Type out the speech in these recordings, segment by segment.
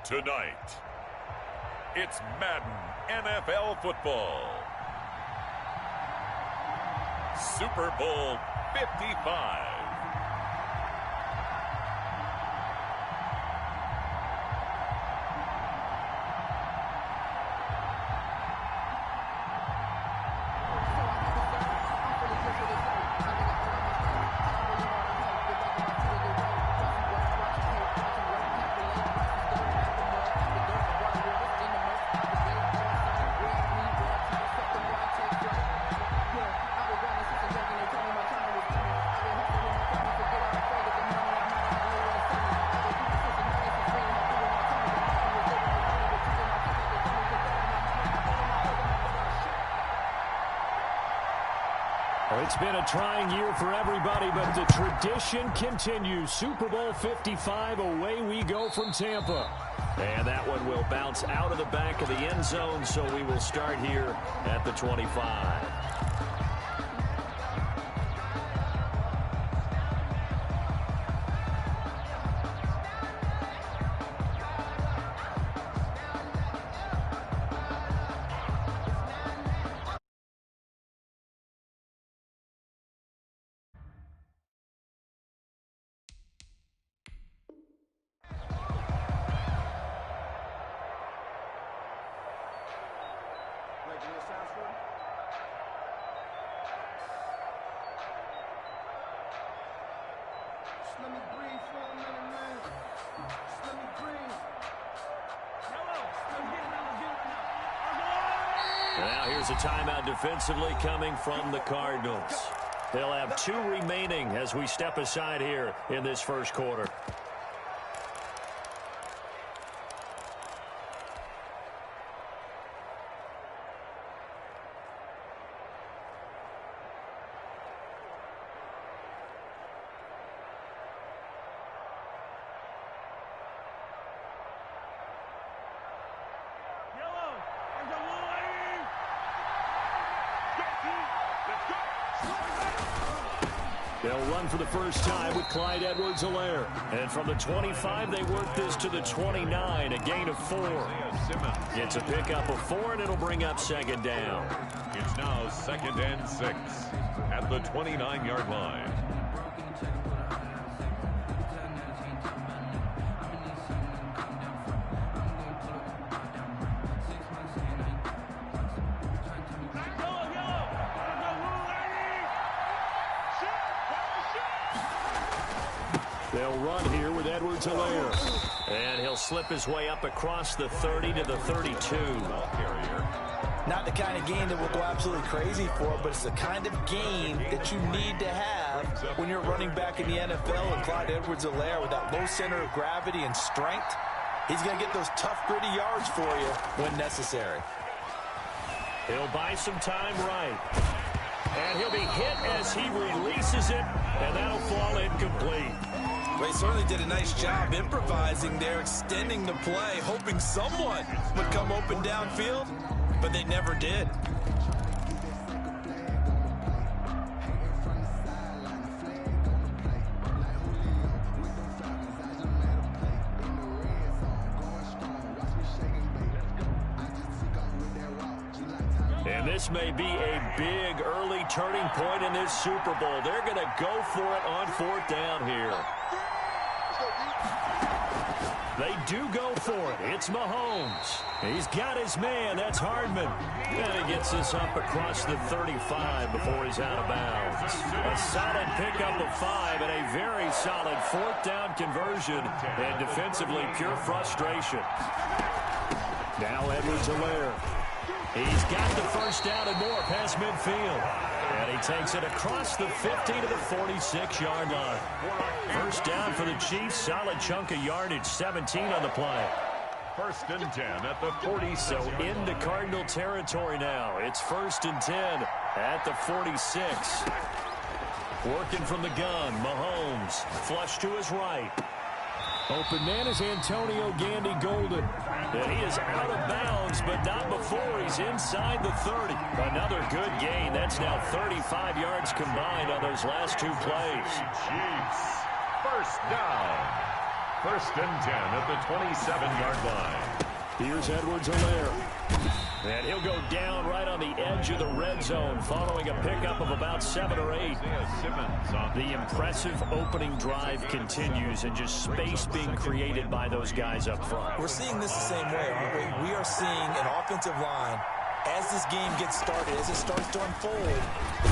Tonight, it's Madden NFL football. Super Bowl 55. It's been a trying year for everybody, but the tradition continues. Super Bowl 55, away we go from Tampa. And that one will bounce out of the back of the end zone, so we will start here at the 25. Let me breathe for a minute, man. Just let me breathe. Now here's a timeout defensively coming from the Cardinals. They'll have 2 remaining as we step aside here in this first quarter. They'll run for the first time with Clyde Edwards-Helaire. And from the 25, they work this to the 29, a gain of 4. It's a pickup of 4, and it'll bring up second down. It's now 2nd and 6 at the 29-yard line. They'll run here with Edwards-Helaire. And he'll slip his way up across the 30 to the 32. Not the kind of game that will go absolutely crazy for, but it's the kind of game that you need to have when you're running back in the NFL. And Clyde Edwards-Helaire, with that low center of gravity and strength, he's going to get those tough, gritty yards for you when necessary. He'll buy some time right. And he'll be hit as he releases it, and that'll fall incomplete. They certainly did a nice job improvising there, extending the play, hoping someone would come open downfield, but they never did. And this may be a big early turning point in this Super Bowl. They're going to go for it on 4th down here. They do go for it. It's Mahomes. He's got his man. That's Hardman. And he gets this up across the 35 before he's out of bounds. A solid pickup of 5 and a very solid 4th down conversion. And defensively, pure frustration. Now Edwards-Helaire. He's got the first down and more past midfield. And he takes it across the 50 to the 46-yard line. First down for the Chiefs. Solid chunk of yardage, 17 on the play. 1st and 10 at the 46. So into Cardinal territory now. It's 1st and 10 at the 46. Working from the gun, Mahomes. Flush to his right. Open man is Antonio Gandy-Golden. And he is out of bounds, but not before he's inside the 30. Another good gain. That's now 35 yards combined on those last 2 plays. Chiefs. 1st down. First and 10 at the 27-yard line. Here's Edwards-Helaire. And he'll go down right on the edge of the red zone following a pickup of about 7 or 8. The impressive opening drive continues and just space being created by those guys up front. We're seeing this the same way, aren't we? We are seeing an offensive line, as this game gets started, as it starts to unfold,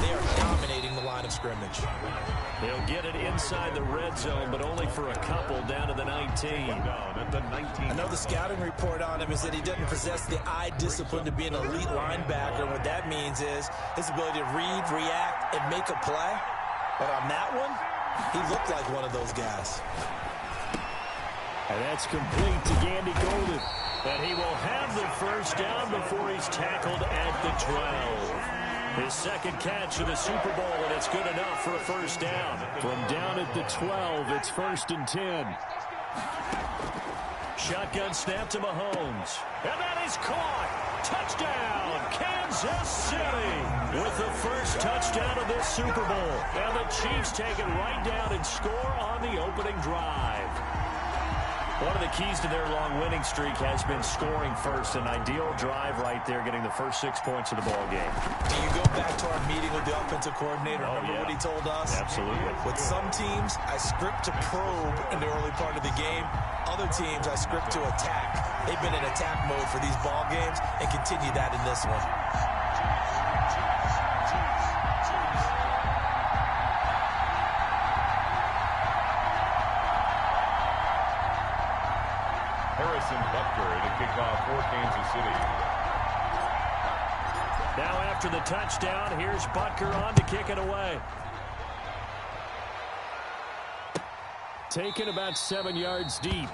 they are dominating the line of scrimmage. They'll get it inside the red zone, but only for a couple down to the 19. Down at the 19. I know the scouting report on him is that he doesn't possess the eye discipline to be an elite linebacker. What that means is his ability to read, react, and make a play. But on that one, he looked like one of those guys. And that's complete to Gandy Golden. And he will have the first down before he's tackled at the 12. His second catch of the Super Bowl, and it's good enough for a first down. From down at the 12, it's 1st and 10. Shotgun snap to Mahomes. And that is caught. Touchdown, Kansas City. With the first touchdown of this Super Bowl. And the Chiefs take it right down and score on the opening drive. One of the keys to their long winning streak has been scoring first. An ideal drive right there, getting the first 6 points of the ball game. Do you go back to our meeting with the offensive coordinator? Remember what he told us? Absolutely. With some teams, I script to probe in the early part of the game. Other teams, I script to attack. They've been in attack mode for these ball games and continue that in this one. Butker to kick off for Kansas City. Now after the touchdown, here's Butker on to kick it away. Taken about 7 yards deep.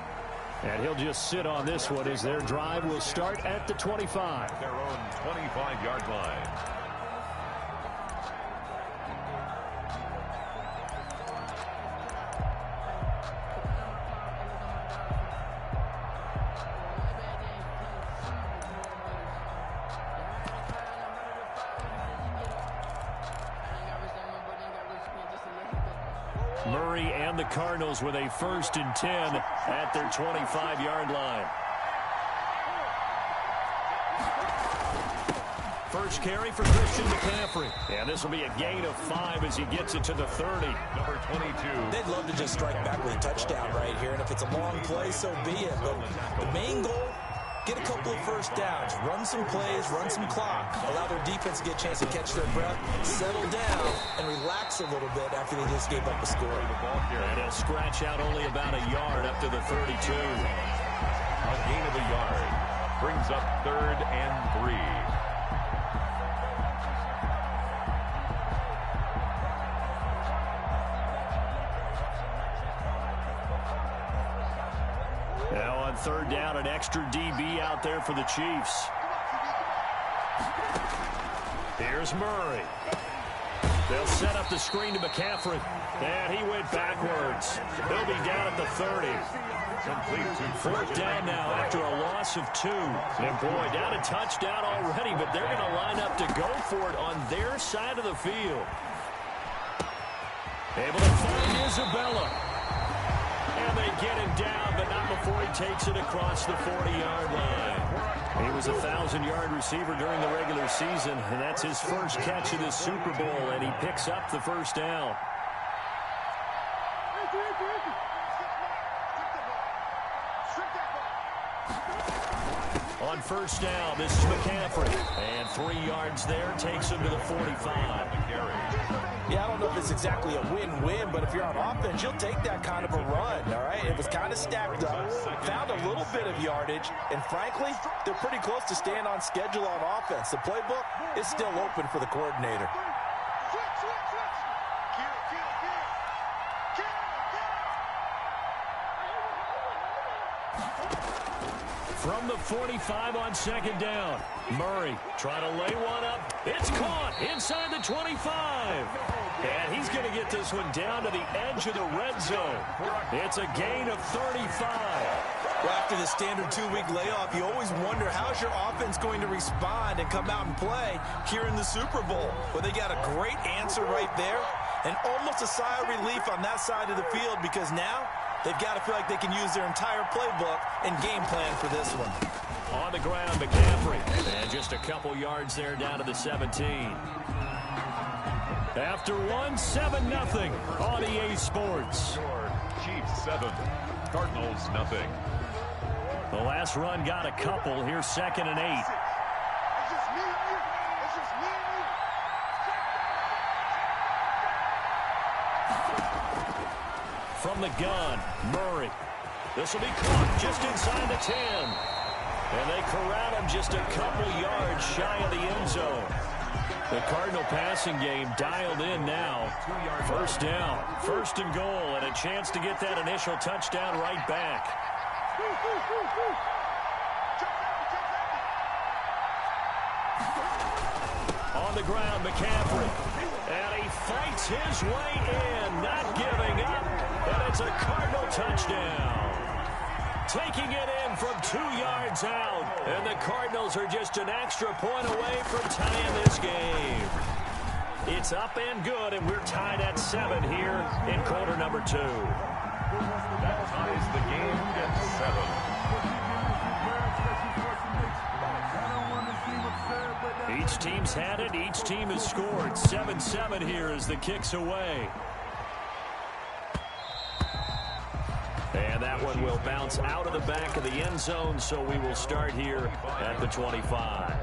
And he'll just sit on this one as their drive will start at the 25. Their own 25-yard line. Murray and the Cardinals with a 1st and 10 at their 25-yard line. First carry for Christian McCaffrey. And this will be a gain of 5 as he gets it to the 30. Number 22. They'd love to just strike back with a touchdown right here. And if it's a long play, so be it. But the main goal, get a couple of first downs, run some plays, run some clock, allow their defense to get a chance to catch their breath, settle down, and relax a little bit after they just gave up a score. And he'll scratch out only about a yard up to the 32. A gain of a yard brings up 3rd and 3. Now on 3rd down, an extra DB out there for the Chiefs. Here's Murray. They'll set up the screen to McCaffrey. And he went backwards. He'll be down at the 30. Complete. 4th down now after a loss of 2. And boy, down a touchdown already, but they're going to line up to go for it on their side of the field. Able to find Isabella. And they get him down, but not before he takes it across the 40-yard line. He was a 1,000-yard receiver during the regular season, and that's his first catch of this Super Bowl, and he picks up the first down. On 1st down, this is McCaffrey. And 3 yards there, takes him to the 45. Yeah, I don't know if it's exactly a win-win, but if you're on offense, you'll take that kind of a run, all right? It was kind of stacked up, found a little bit of yardage, and frankly, they're pretty close to staying on schedule on offense. The playbook is still open for the coordinator. From the 45 on 2nd down. Murray trying to lay one up. It's caught inside the 25. And he's going to get this one down to the edge of the red zone. It's a gain of 35. Well, after the standard 2-week layoff, you always wonder how's your offense going to respond and come out and play here in the Super Bowl. Well, they got a great answer right there and almost a sigh of relief on that side of the field because now they've got to feel like they can use their entire playbook and game plan for this one. On the ground, McCaffrey. And just a couple yards there down to the 17. After one, 7-0 on EA Sports. Chiefs 7, Cardinals nothing. The last run got a couple. Here's 2nd and 8. From the gun, Murray. This will be caught just inside the 10. And they corral him just a couple yards shy of the end zone. The Cardinal passing game dialed in now. 1st down, 1st and goal, and a chance to get that initial touchdown right back. On the ground, McCaffrey. And he fights his way in, not giving up. And it's a Cardinal touchdown. Taking it in from 2 yards out. And the Cardinals are just an extra point away from tying this game. It's up and good, and we're tied at 7 here in quarter number 2. That ties the game at 7. Each team's had it. Each team has scored. 7-7 here as the kick's away. And that one will bounce out of the back of the end zone, so we will start here at the 25.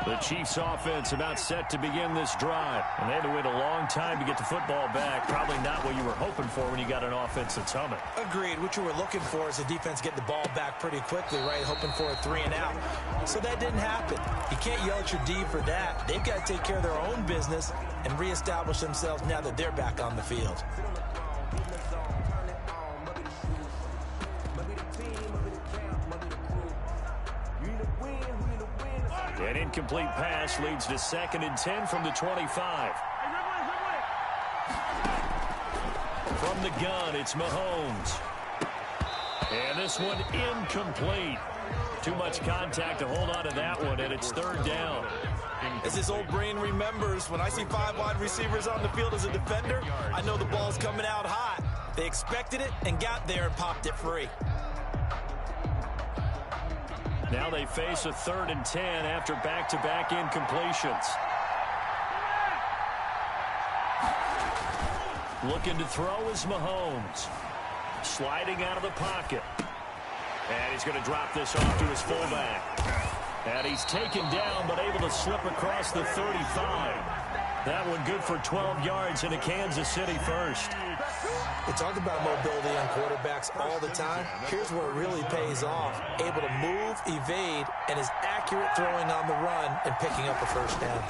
The Chiefs offense about set to begin this drive. And they had to wait a long time to get the football back. Probably not what you were hoping for when you got an offense that's humming. Agreed. What you were looking for is the defense getting the ball back pretty quickly, right? Hoping for a 3 and out. So that didn't happen. You can't yell at your D for that. They've got to take care of their own business and reestablish themselves now that they're back on the field. An incomplete pass leads to 2nd and 10 from the 25. From the gun, it's Mahomes. And this one incomplete. Too much contact to hold on to that one, and it's 3rd down. As his old brain remembers, when I see 5 wide receivers on the field as a defender, I know the ball's coming out hot. They expected it and got there and popped it free. Now they face a 3rd and 10 after back-to-back incompletions. Looking to throw is Mahomes. Sliding out of the pocket. And he's going to drop this off to his fullback. And he's taken down but able to slip across the 35. That one good for 12 yards in a Kansas City first. We talk about mobility on quarterbacks all the time. Here's where it really pays off. Able to move, evade, and is accurate throwing on the run and picking up a 1st down.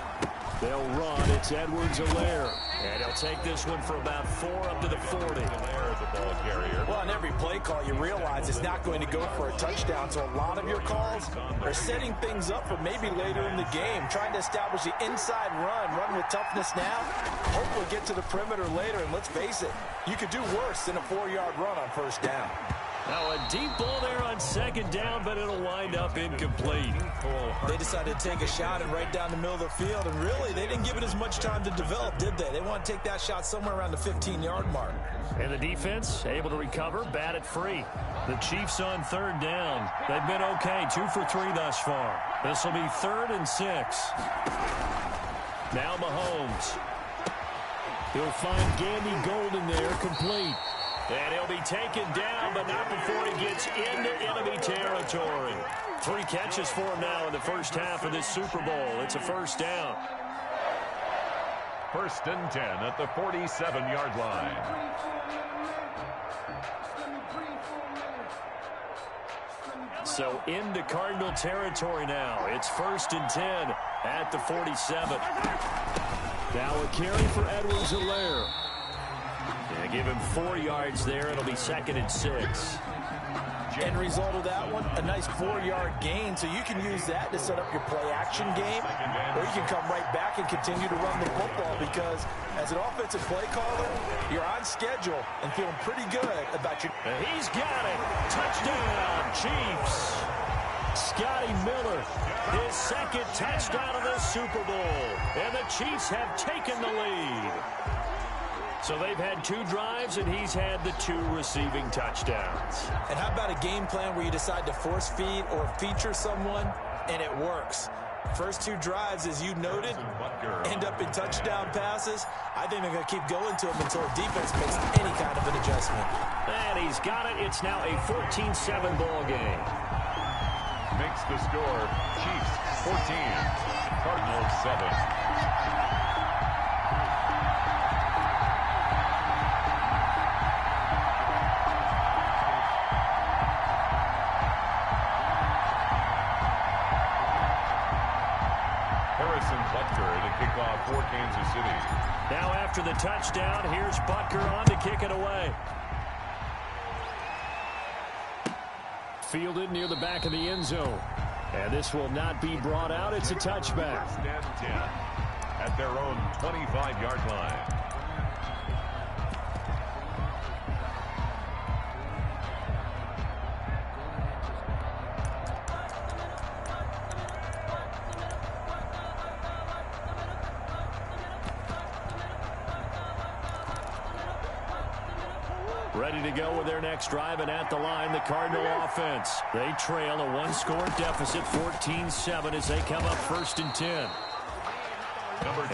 They'll run. It's Edwards-Helaire. And he'll take this one for about 4 up to the 40. Helaire, the ball carrier. Well, on every play call, you realize it's not going to go for a touchdown. So a lot of your calls are setting things up for maybe later in the game, trying to establish the inside run with toughness now, hopefully get to the perimeter later. And let's face it, you could do worse than a 4-yard run on 1st down. Now a deep ball there on 2nd down, but it'll wind up incomplete. They decided to take a shot and right down the middle of the field, and really, they didn't give it as much time to develop, did they? They want to take that shot somewhere around the 15-yard mark. And the defense able to recover, bat it free. The Chiefs on 3rd down. They've been okay, 2 for 3 thus far. This will be 3rd and 6. Now Mahomes. He'll find Gandy Golden there, complete. And he'll be taken down, but not before he gets into enemy territory. 3 catches for him now in the first half of this Super Bowl. It's a 1st down. 1st and 10 at the 47-yard line. So into Cardinal territory now. It's 1st and 10 at the 47. Now a carry for Edwards-Helaire. Yeah, give him 4 yards there. It'll be 2nd and 6. End result of that one, a nice 4-yard gain, so you can use that to set up your play-action game, or you can come right back and continue to run the football because as an offensive play caller, you're on schedule and feeling pretty good about your... And he's got it. Touchdown, Chiefs. Scotty Miller, his second touchdown of the Super Bowl. And the Chiefs have taken the lead. So they've had 2 drives, and he's had the 2 receiving touchdowns. And how about a game plan where you decide to force feed or feature someone, and it works? First 2 drives, as you noted, end up in touchdown passes. I think they're going to keep going to them until the defense makes any kind of an adjustment. And he's got it. It's now a 14-7 ball game. Makes the score Chiefs 14, Cardinals 7. For Kansas City. Now after the touchdown, here's Butker on to kick it away. Fielded near the back of the end zone. And this will not be brought out. It's a touchback. First and 10 at their own 25-yard line. Ready to go with their next drive, and at the line, the Cardinal offense. They trail a 1-score deficit, 14-7, as they come up 1st and 10.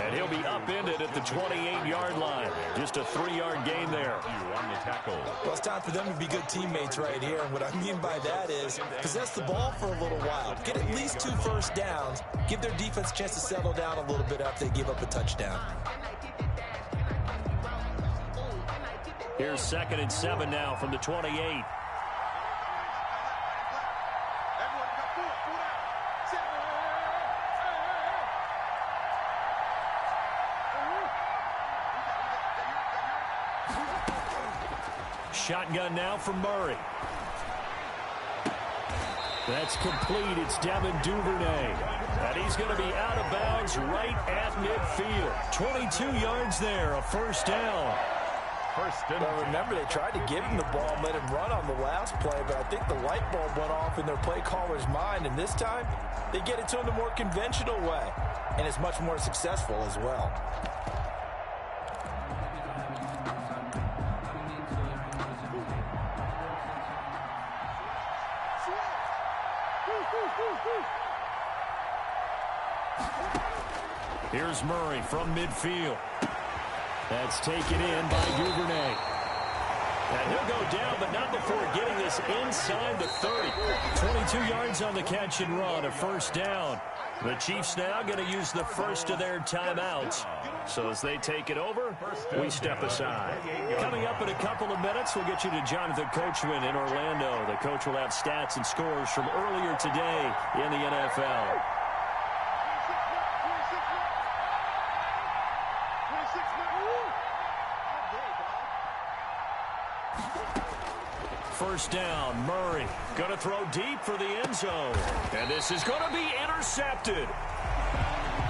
And he'll be upended at the 28-yard line. Just a 3-yard gain there. On the tackle. Well, it's time for them to be good teammates right here. And what I mean by that is possess the ball for a little while. Get at least 2 first downs. Give their defense a chance to settle down a little bit after they give up a touchdown. Here's 2nd and 7 now from the 28. Shotgun now from Murray. That's complete. It's Devin Duvernay. And he's going to be out of bounds right at midfield. 22 yards there, a first down. Well, remember, they tried to give him the ball and let him run on the last play, but I think the light bulb went off in their play caller's mind, and this time they get it to him the more conventional way, and it's much more successful as well. Here's Murray from midfield. That's taken in by Duvernay. And he'll go down, but not before getting this inside the 30. 22 yards on the catch and run, a first down. The Chiefs now going to use the first of their timeouts. So as they take it over, we step aside. Coming up in a couple of minutes, we'll get you to Jonathan Coachman in Orlando. The coach will have stats and scores from earlier today in the NFL. First down, Murray going to throw deep for the end zone. And this is going to be intercepted.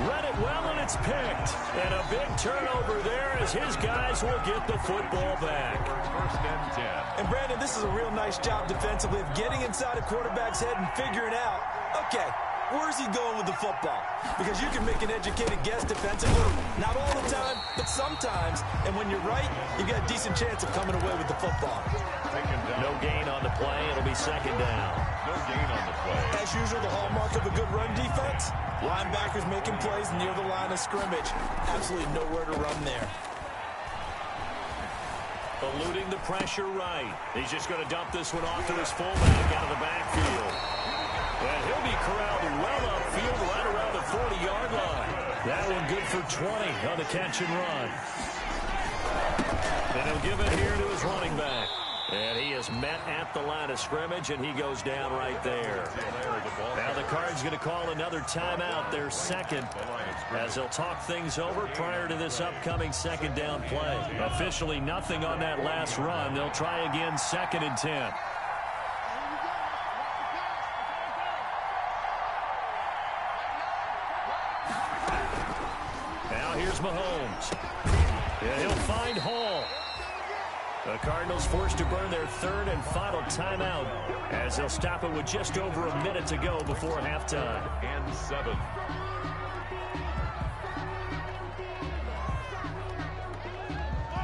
Read it well, and it's picked. And a big turnover there as his guys will get the football back. First and 10. And, Brandon, this is a real nice job defensively of getting inside a quarterback's head and figuring out, okay, where's he going with the football? Because you can make an educated guess defensively. Not all the time, but sometimes. And when you're right, you got a decent chance of coming away with the football. No gain on the play. It'll be 2nd down. No gain on the play. As usual, the hallmark of a good run defense, linebackers making plays near the line of scrimmage. Absolutely nowhere to run there. Eluding the pressure right. He's just going to dump this one off to his fullback out of the backfield. And he'll be corralled well upfield right around the 40-yard line. That one good for 20 on the catch and run. And he'll give it here to his running back. And he is met at the line of scrimmage, and he goes down right there. Now the Cards going to call another timeout, their second, as they'll talk things over prior to this upcoming 2nd down play. Officially nothing on that last run. They'll try again 2nd and 10. is Mahomes. And he'll find Hall. The Cardinals forced to burn their third and final timeout as they'll stop it with just over a minute to go before halftime. And 7.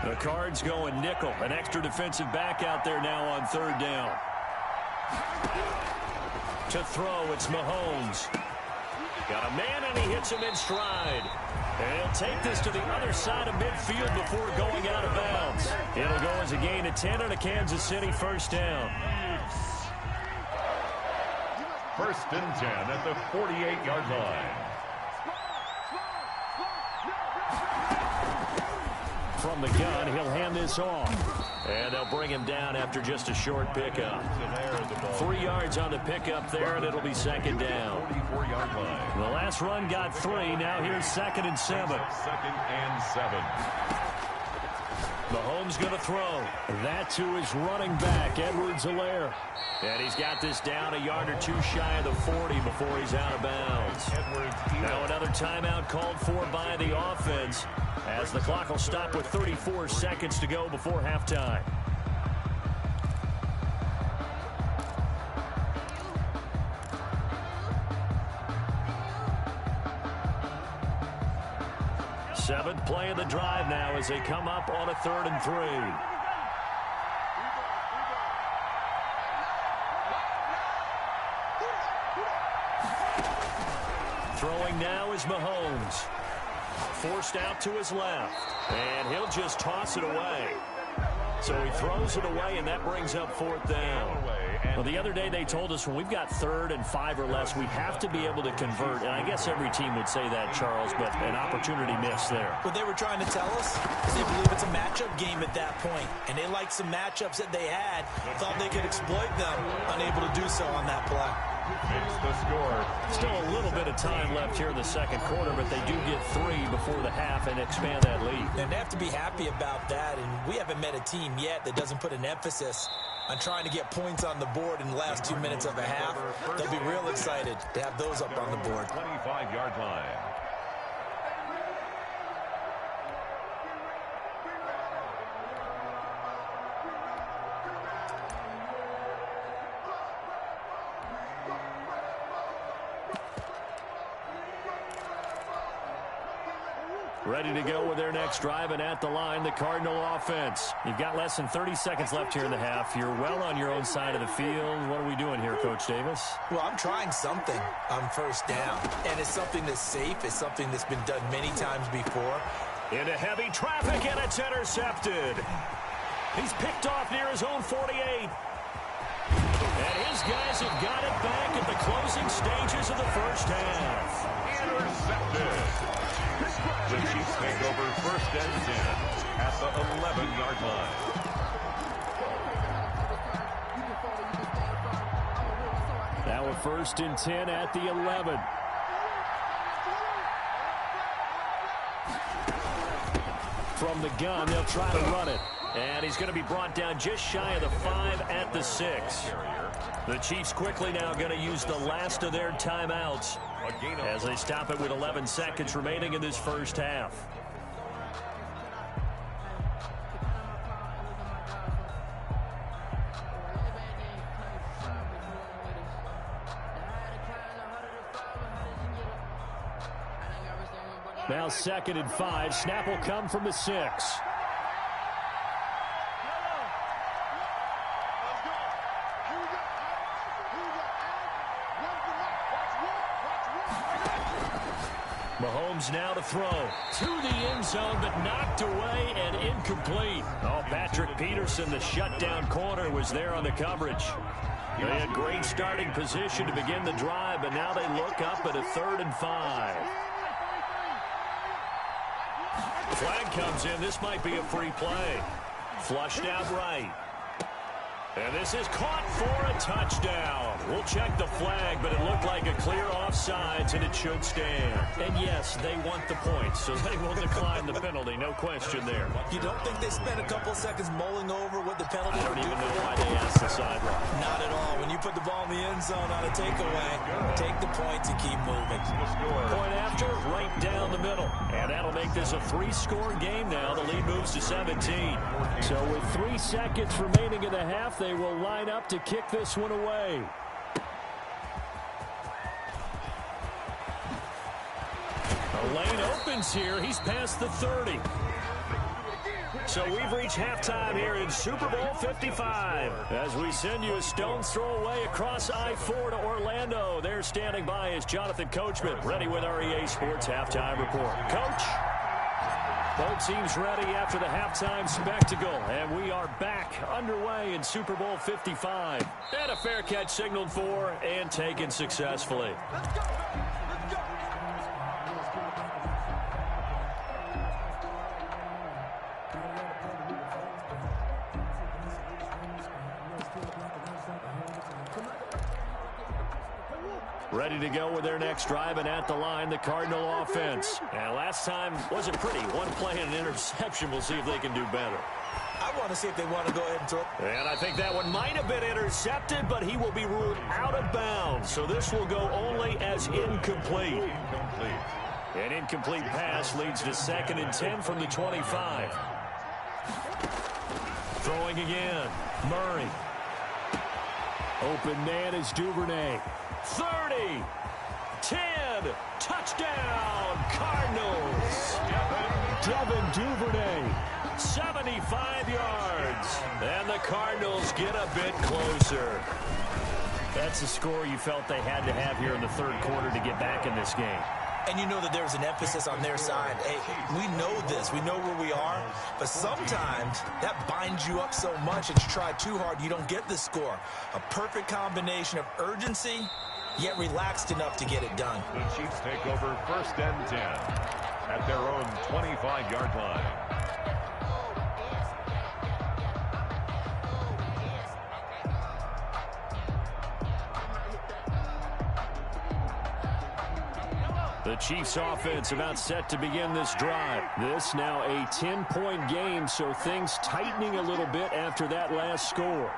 The Cards going nickel. An extra defensive back out there now on third down. To throw, it's Mahomes. Got a man, and he hits him in stride. And he'll take this to the other side of midfield before going out of bounds. It'll go as a gain of 10 on a Kansas City first down. First and 10 at the 48-yard line. From the gun, he'll hand this off. And they'll bring him down after just a short pickup. 3 yards on the pickup there, and it'll be second down. 44-yard line. The last run got 3. Now here's 2nd and 7. 2nd and 7. Mahomes going to throw. That to his running back, Edwards-Helaire. And he's got this down a yard or two shy of the 40 before he's out of bounds. Now another timeout called for by the offense, as the clock will stop with 34 seconds to go before halftime. Seventh play of the drive now as they come up on a 3rd and 3. Throwing now is Mahomes. Forced out to his left. And he'll just toss it away. So he throws it away, and that brings up 4th down. Well, the other day they told us when we've got 3rd and 5 or less, we have to be able to convert. And I guess every team would say that, Charles, but an opportunity missed there. What they were trying to tell us is they believe it's a matchup game at that point. And they liked some matchups that they had, thought they could exploit them, unable to do so on that play. Makes the score. Still a little bit of time left here in the second quarter, but they do get 3 before the half and expand that lead. And they have to be happy about that, and we haven't met a team yet that doesn't put an emphasis on trying to get points on the board in the last 2 minutes of a half. They'll be real excited to have those up on the board. 25-yard line. Ready to go with their next drive, and at the line, the Cardinal offense. You've got less than 30 seconds left here in the half. You're well on your own side of the field. What are we doing here, Coach Davis? Well, I'm trying something on first down, and it's something that's safe. It's something that's been done many times before. Into heavy traffic, and it's intercepted. He's picked off near his own 48. And his guys have got it back at the closing stages of the first half. Intercepted. The Chiefs take over 1st and 10 at the 11-yard line. Now a 1st and 10 at the 11. From the gun, they'll try to run it. And he's going to be brought down just shy of the 5 at the 6. The Chiefs quickly now going to use the last of their timeouts as they stop it with 11 seconds remaining in this first half. Now 2nd and 5. Snap will come from the 6. Mahomes now to throw to the end zone, but knocked away and incomplete. Oh, Patrick Peterson, the shutdown corner, was there on the coverage. They had great starting position to begin the drive, but now they look up at a 3rd and 5. Flag comes in. This might be a free play. Flushed out right. And this is caught for a touchdown. We'll check the flag, but it looked like a clear offsides, and it should stand. And yes, they want the points, so they will decline the penalty. No question there. You don't think they spent a couple seconds mulling over what the penalty I don't would even do? know why they asked the sideline. Not at all. When you put the ball in the end zone on a takeaway. Take the points and keep moving. Point after, right down the middle. And that'll make this a 3-score game now. The lead moves to 17. So with 3 seconds remaining in the half, they will line up to kick this one away. The lane opens here. He's past the 30. So we've reached halftime here in Super Bowl 55. As we send you a stone's throw away across I-4 to Orlando. There standing by is Jonathan Coachman, ready with our EA Sports Halftime Report. Coach? Both teams ready after the halftime spectacle. And we are back underway in Super Bowl 55. And a fair catch signaled for and taken successfully. Let's go. Let's go. Ready to go with their next drive, and at the line, the Cardinal offense. And last time wasn't pretty. One play and an interception. We'll see if they can do better. I want to see if they want to go ahead and throw it. And I think that one might have been intercepted, but he will be ruled out of bounds. So this will go only as incomplete. An incomplete pass leads to 2nd and 10 from the 25. Throwing again. Murray. Open man is Duvernay. 30, 10, touchdown, Cardinals. Devin Duvernay, 75 yards. And the Cardinals get a bit closer. That's a score you felt they had to have here in the 3rd quarter to get back in this game. And you know that there's an emphasis on their side. Hey, we know this. We know where we are. But sometimes that binds you up so much that you try too hard, you don't get the score. A perfect combination of urgency, yet relaxed enough to get it done. The Chiefs take over 1st and 10 at their own 25-yard line. The Chiefs offense about set to begin this drive. This now a 10-point game, so things tightening a little bit after that last score.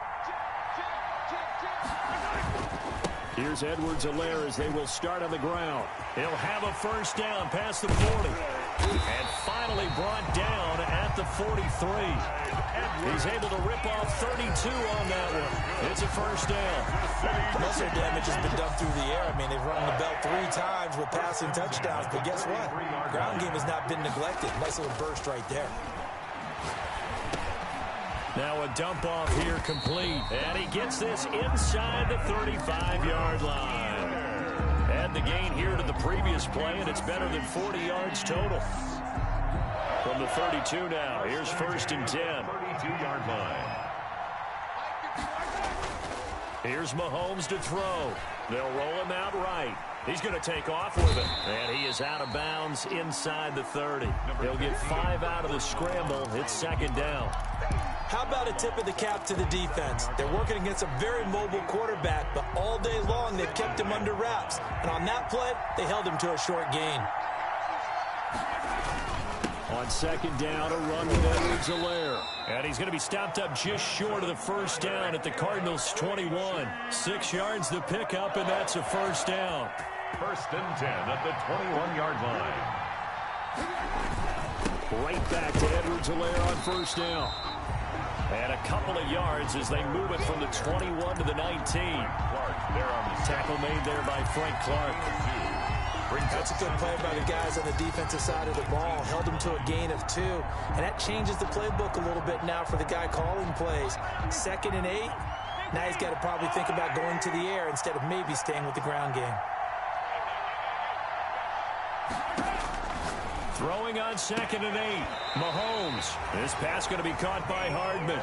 Here's Edwards-Helaire as they will start on the ground. He'll have a 1st down past the 40. And finally brought down at the 43. He's able to rip off 32 on that one. It's a 1st down. Most of their damage has been done through the air. I mean, they've run the belt 3 times with passing touchdowns. But guess what? Ground game has not been neglected. Nice little burst right there. Now a dump off here complete. And he gets this inside the 35-yard line. Add the gain here to the previous play, and it's better than 40 yards total. From the 32 now, here's 1st and 10. 32-yard line. Here's Mahomes to throw. They'll roll him out right. He's going to take off with it. And he is out of bounds inside the 30. He'll get 5 out of the scramble. It's 2nd down. How about a tip of the cap to the defense? They're working against a very mobile quarterback, but all day long they've kept him under wraps. And on that play, they held him to a short gain. On 2nd down, a run with Edwards-Helaire. And he's going to be stopped up just short of the 1st down at the Cardinals' 21. 6 yards the pickup, and that's a 1st down. 1st and 10 at the 21-yard line. Right back to Edwards-Helaire on 1st down. And a couple of yards as they move it from the 21 to the 19. Clark there on the tackle made there by Frank Clark. That's a good play by the guys on the defensive side of the ball. Held them to a gain of 2. And that changes the playbook a little bit now for the guy calling plays. 2nd and 8. Now he's got to probably think about going to the air instead of maybe staying with the ground game. Throwing on 2nd and 8. Mahomes. This pass going to be caught by Hardman.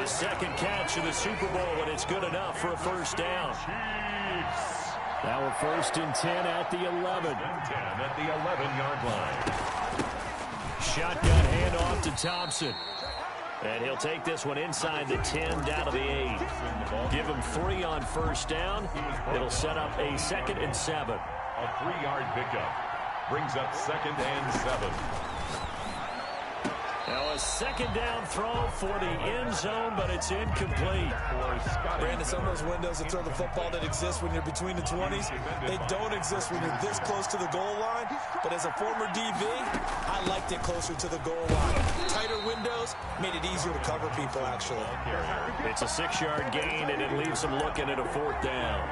His 2nd catch in the Super Bowl, and it's good enough for a 1st down. Now a 1st and 10 at the 11. 10 at the 11-yard line. Shotgun handoff to Thompson. And he'll take this one inside the 10 down to the 8. Give him 3 on 1st down. It'll set up a 2nd and 7. A 3-yard pickup brings up 2nd and 7. Now a second down throw for the end zone, but it's incomplete. Brandon, some of those windows to throw the football that exist when you're between the 20s, they don't exist when you're this close to the goal line. But as a former DV, I liked it closer to the goal line. Tighter windows made it easier to cover people, actually. It's a 6-yard gain, and it leaves them looking at a 4th down.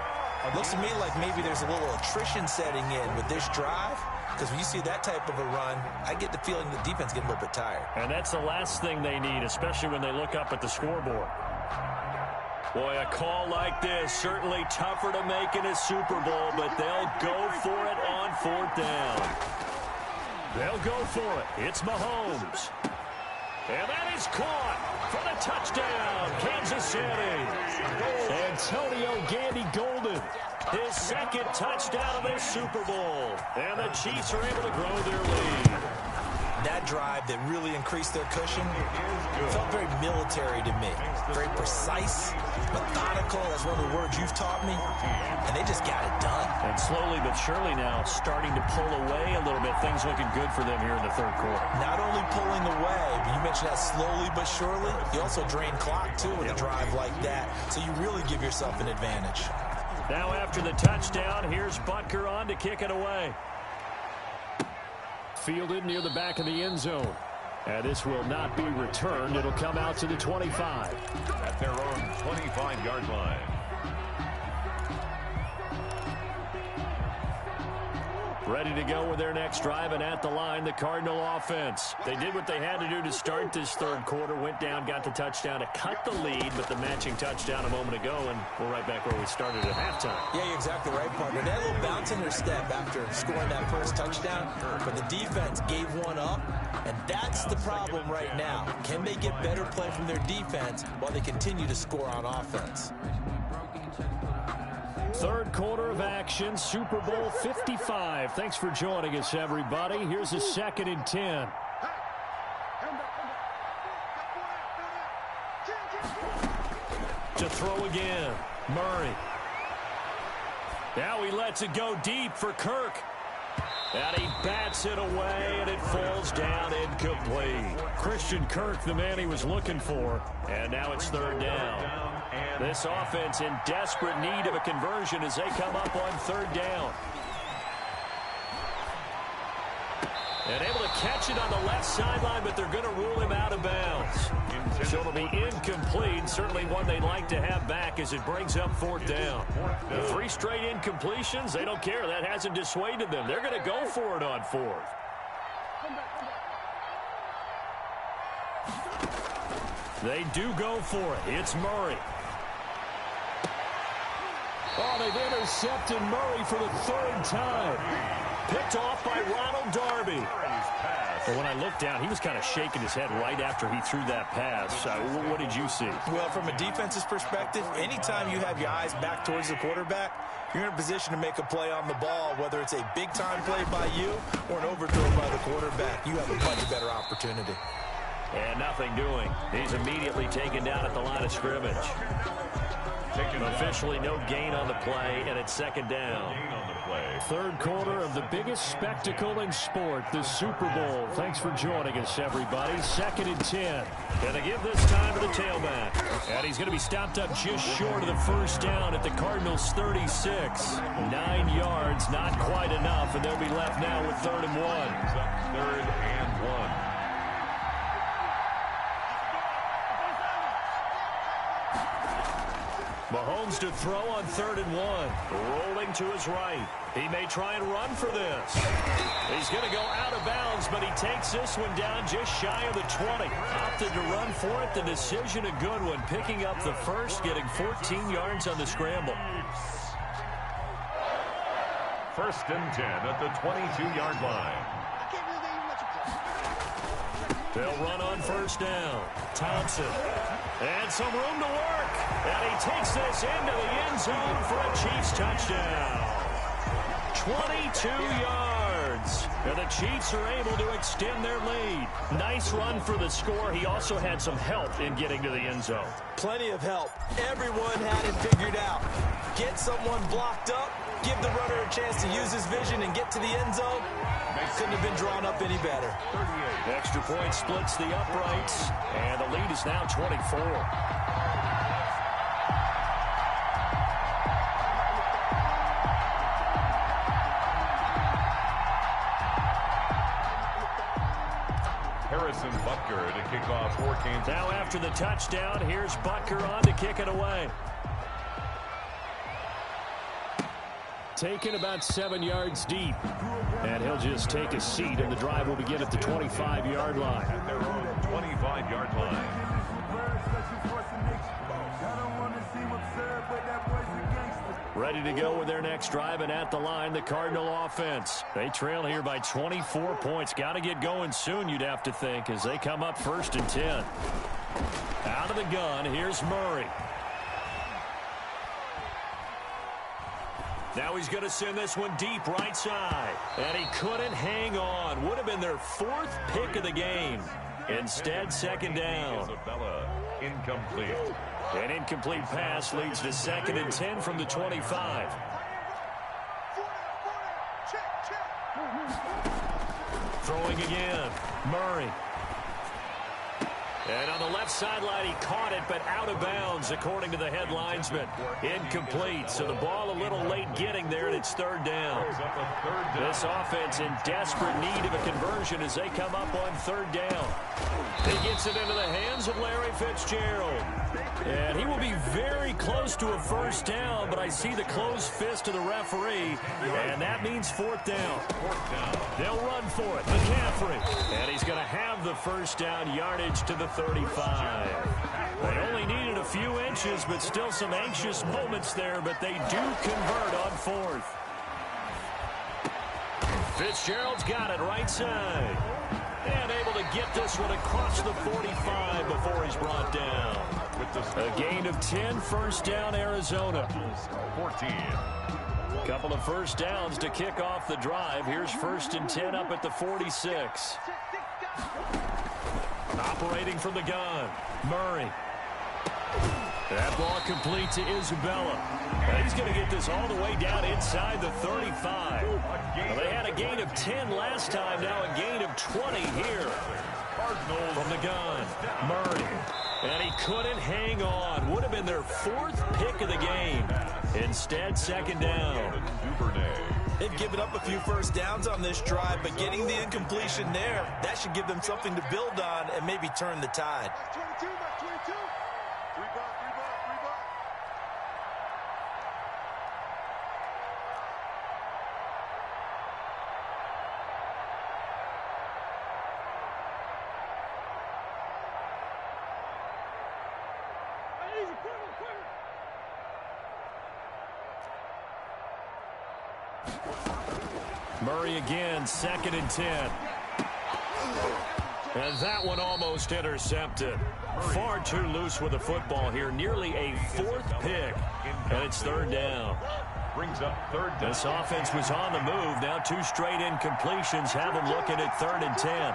It looks to me like maybe there's a little attrition setting in with this drive. Because when you see that type of a run, I get the feeling the defense getting a little bit tired. And that's the last thing they need, especially when they look up at the scoreboard. Boy, a call like this, certainly tougher to make in a Super Bowl, but they'll go for it on 4th down. They'll go for it. It's Mahomes. And that is caught for the touchdown, Kansas City. Antonio Gandy Golden, his second touchdown of this Super Bowl. And the Chiefs are able to grow their lead. That drive that really increased their cushion felt very military to me. Very precise, methodical. That's one of the words you've taught me. And they just got it done. And slowly but surely now starting to pull away a little bit. Things looking good for them here in the 3rd quarter. Not only pulling away, but you mentioned that slowly but surely. You also drain clock, too, with a drive like that. So you really give yourself an advantage. Now after the touchdown, here's Butker on to kick it away. Fielded near the back of the end zone. And this will not be returned. It'll come out to the 25. At their own 25-yard line. Ready to go with their next drive, and at the line, the Cardinal offense. They did what they had to do to start this 3rd quarter, went down, got the touchdown to cut the lead, but the matching touchdown a moment ago, and we're right back where we started at halftime. Yeah, you're exactly right, partner. They had a little bounce in their step after scoring that first touchdown, but the defense gave one up, and that's the problem right now. Can they get better play from their defense while they continue to score on offense? 3rd quarter of action, Super Bowl 55. Thanks for joining us, everybody. Here's a 2nd and 10. To throw again, Murray. Now he lets it go deep for Kirk. And he bats it away, and it falls down incomplete. Christian Kirk, the man he was looking for. And now it's 3rd down. This offense in desperate need of a conversion as they come up on 3rd down. And able to catch it on the left sideline, but they're going to rule him out of bounds. So it'll be incomplete. Certainly one they'd like to have back as it brings up 4th down. The 3 straight incompletions, they don't care. That hasn't dissuaded them. They're going to go for it on 4th. They do go for it. It's Murray. Oh, they've intercepted Murray for the 3rd time. Picked off by Ronald Darby. But when I looked down, he was kind of shaking his head right after he threw that pass. What did you see? Well, from a defense's perspective, anytime you have your eyes back towards the quarterback, you're in a position to make a play on the ball, whether it's a big-time play by you or an overthrow by the quarterback. You have a much better opportunity. And nothing doing. He's immediately taken down at the line of scrimmage. Officially no gain on the play, and it's 2nd down. 3rd quarter of the biggest spectacle in sport, the Super Bowl. Thanks for joining us, everybody. 2nd and 10. And they give this time to the tailback. And he's going to be stopped up just short of the 1st down at the Cardinals' 36. 9 yards, not quite enough, and they'll be left now with 3rd and 1. 3rd and 1. Mahomes to throw on 3rd and 1. Rolling to his right. He may try and run for this. He's going to go out of bounds, but he takes this one down just shy of the 20. Opted to run for it. The decision a good one. Picking up the first, getting 14 yards on the scramble. 1st and 10 at the 22-yard line. They'll run on 1st down. Thompson. And some room to work. And he takes this into the end zone for a Chiefs touchdown. 22 yards. And the Chiefs are able to extend their lead. Nice run for the score. He also had some help in getting to the end zone. Plenty of help. Everyone had it figured out. Get someone blocked up, give the runner a chance to use his vision and get to the end zone. Couldn't have been drawn up any better. Extra point splits the uprights, and the lead is now 24. Harrison Butker to kick off for Kansas. Now after the touchdown, here's Butker on to kick it away. Taken about 7 yards deep. And he'll just take a seat, and the drive will begin at the 25-yard line. At their own 25-yard line. Ready to go with their next drive, and at the line, the Cardinal offense. They trail here by 24 points. Got to get going soon, you'd have to think, as they come up 1st and 10. Out of the gun, here's Murray. Now he's going to send this one deep right side. And he couldn't hang on. Would have been their 4th pick of the game. Instead, 2nd down. Isabella, incomplete. An incomplete pass leads to 2nd and 10 from the 25. Throwing again. Murray. And on the left sideline, he caught it, but out of bounds, according to the head linesman. Incomplete, so the ball a little late getting there, and it's 3rd down. This offense in desperate need of a conversion as they come up on 3rd down. He gets it into the hands of Larry Fitzgerald. And he will be very close to a 1st down, but I see the closed fist of the referee, and that means 4th down. They'll run for it. McCaffrey. And he's going to have the 1st down, yardage to the 35. They only needed a few inches, but still some anxious moments there, but they do convert on 4th. Fitzgerald's got it right side. And able to get this one across the 45 before he's brought down. A gain of 10, 1st down, Arizona. 14. Couple of 1st downs to kick off the drive. Here's 1st and 10 up at the 46. Operating from the gun, Murray. That ball complete to Isabella. And he's going to get this all the way down inside the 35. Well, they had a gain of 10 last time, now a gain of 20 here. From the gun, Murray. And he couldn't hang on. Would have been their 4th pick of the game. Instead, 2nd down. They've given up a few 1st downs on this drive, but getting the incompletion there, that should give them something to build on and maybe turn the tide. Murray again, 2nd and 10. And that one almost intercepted. Far too loose with the football here. Nearly a 4th pick. And it's 3rd down. Brings up 3rd down. This offense was on the move. Now 2 straight incompletions have them looking at 3rd and 10.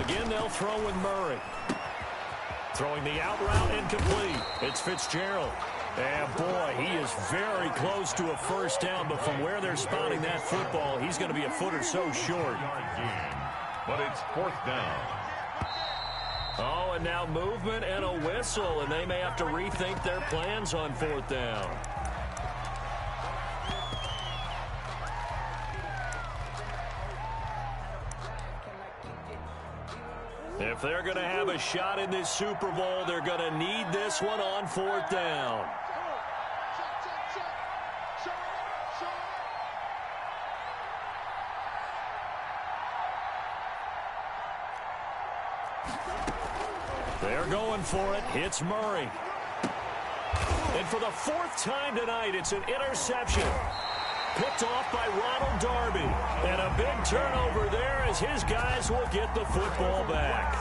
Again, they'll throw with Murray. Throwing the out route incomplete. It's Fitzgerald. And boy, he is very close to a 1st down, but from where they're spotting that football, he's going to be a foot or so short. But it's 4th down. Oh, and now movement and a whistle, and they may have to rethink their plans on 4th down. If they're going to have a shot in this Super Bowl, they're going to need this one on 4th down. They're going for it. It's Murray. And for the 4th time tonight, it's an interception. Picked off by Ronald Darby. And a big turnover there as his guys will get the football back.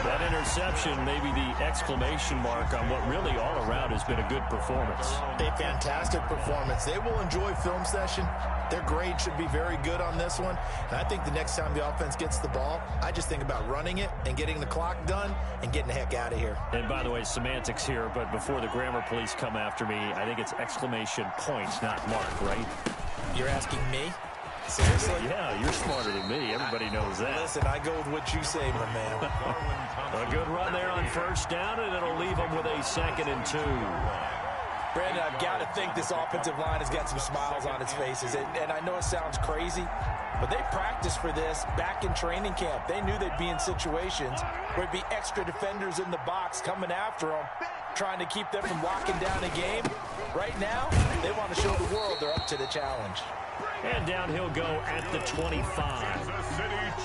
That That interception may be the exclamation mark on what really all around has been a good performance. A fantastic performance. They will enjoy film session. Their grade should be very good on this one. And I think the next time the offense gets the ball, I just think about running it and getting the clock done and getting the heck out of here. And by the way, semantics here, but before the grammar police come after me, I think it's exclamation points, not mark, right? You're asking me? Seriously? Yeah, you're smarter than me. Everybody knows that. Listen, I go with what you say, my man. A good run there on first down, and it'll leave them with a 2nd and 2. Brandon, I've got to think this offensive line has got some smiles on its faces. And I know it sounds crazy, but they practiced for this back in training camp. They knew they'd be in situations where there'd be extra defenders in the box coming after them, trying to keep them from locking down a game. Right now, they want to show the world they're up to the challenge. And down he'll go at the 25.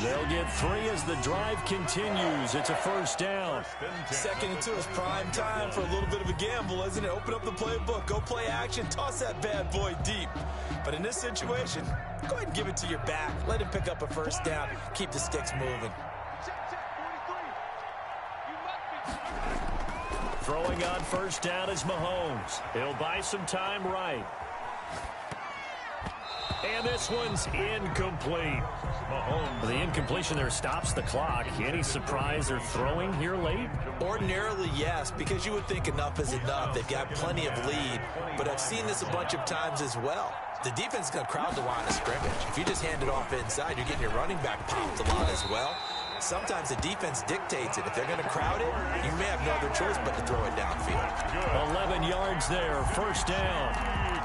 They'll get 3 as the drive continues. It's a first down. 2nd and 2 is prime time for a little bit of a gamble, isn't it? Open up the playbook, go play action, toss that bad boy deep. But in this situation, go ahead and give it to your back. Let him pick up a first down. Keep the sticks moving. Throwing on first down is Mahomes. He'll buy some time right. And this one's incomplete. Mahomes. The incompletion there stops the clock. Any surprise they're throwing here late? Ordinarily, yes, because you would think enough is enough. They've got plenty of lead, but I've seen this a bunch of times as well. The defense is going to crowd the line of scrimmage. If you just hand it off inside, you're getting your running back popped a lot as well. Sometimes the defense dictates it. If they're going to crowd it, you may have no other choice but to throw it downfield. 11 yards there, first down.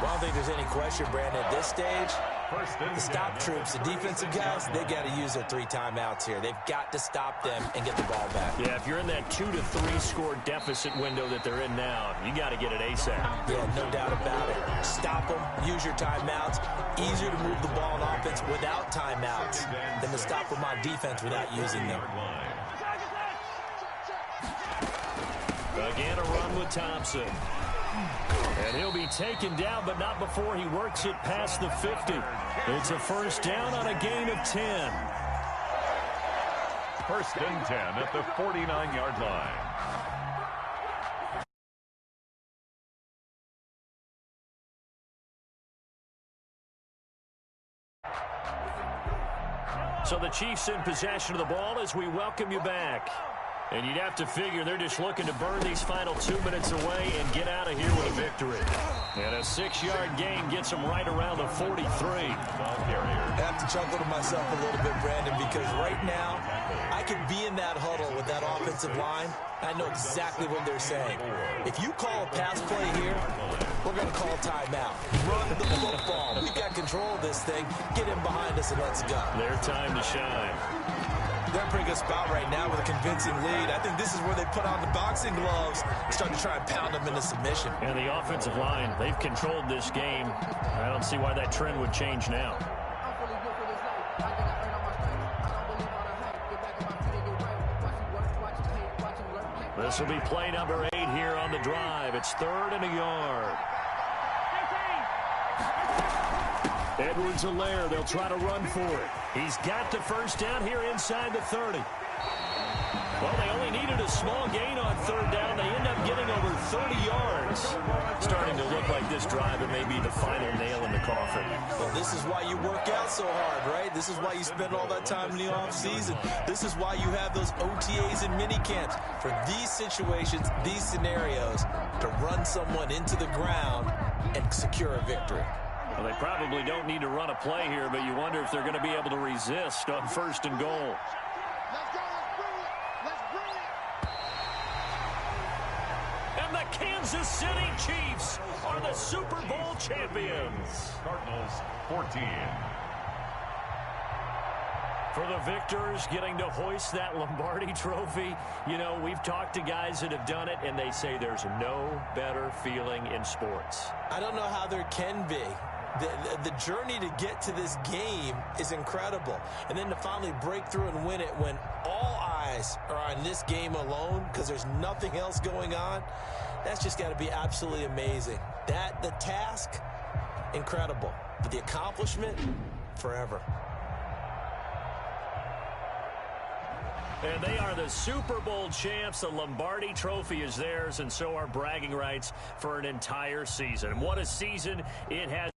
Well, I don't think there's any question, Brandon, at this stage. The stop troops, the defensive guys, they got to use their 3 timeouts here. They've got to stop them and get the ball back. Yeah, if you're in that 2 to 3 score deficit window that they're in now, you got to get it ASAP. Yeah, no doubt about it. Stop them, use your timeouts. Easier to move the ball on offense without timeouts than to stop them on defense without using them. Again, a run with Thompson. And he'll be taken down, but not before he works it past the 50. It's a first down on a gain of 10. 1st and 10 at the 49-yard line. So the Chiefs in possession of the ball as we welcome you back. And you'd have to figure they're just looking to burn these final 2 minutes away and get out of here with a victory. And a 6-yard gain gets them right around the 43. I have to chuckle to myself a little bit, Brandon, because right now I could be in that huddle with that offensive line. I know exactly what they're saying. If you call a pass play here, we're going to call timeout. Run the football. We've got control of this thing. Get him behind us and let's go. Their time to shine. They're in a pretty good spot right now with a convincing lead. I think this is where they put on the boxing gloves and start to try and pound them into submission. And the offensive line, they've controlled this game. I don't see why that trend would change now. This will be play number 8 here on the drive. It's 3rd and a yard. Edwards-Helaire, they'll try to run for it. He's got the first down here inside the 30. Well, they only needed a small gain on 3rd down. They end up getting over 30 yards. Starting to look like this drive, it may be the final nail in the coffin. Well, this is why you work out so hard, right? This is why you spend all that time in the offseason. This is why you have those OTAs and mini camps. For these situations, these scenarios, to run someone into the ground and secure a victory. Well, they probably don't need to run a play here, but you wonder if they're going to be able to resist on 1st and goal. Let's go. Let's bring it. And the Kansas City Chiefs are the Super Bowl champions. Cardinals 14. For the victors getting to hoist that Lombardi trophy, you know, we've talked to guys that have done it, and they say there's no better feeling in sports. I don't know how there can be. The journey to get to this game is incredible. And then to finally break through and win it when all eyes are on this game alone because there's nothing else going on, that's just got to be absolutely amazing. The task, incredible. But the accomplishment, forever. And they are the Super Bowl champs. The Lombardi Trophy is theirs, and so are bragging rights for an entire season. What a season it has